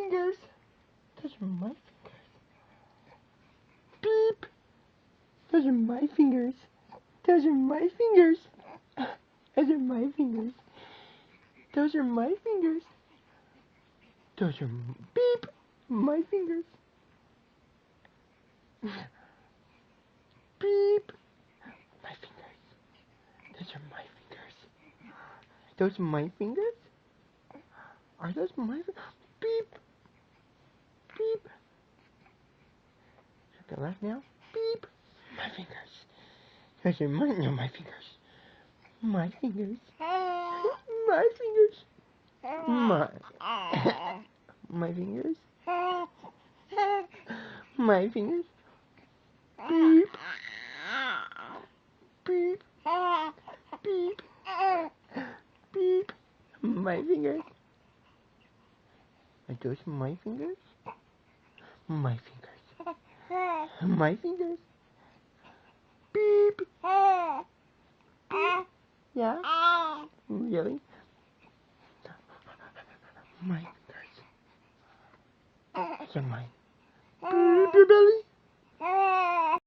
fingers. Those are my fingers. Beep. Those are my fingers. Those are my fingers. Those are my fingers. Those are my fingers. Those are beep. My fingers. Beep. My fingers. Those are my fingers. Those are my fingers? Are those my fingers? Beep. Beep. Okay, left now. Beep. My fingers. Those are my fingers. My fingers. My fingers. My fingers. My fingers. Beep. Beep. Beep. Beep. My fingers. Are those my fingers? My fingers. My fingers. Beep. Beep. Yeah? Really? My fingers. Those are mine. Beep your belly.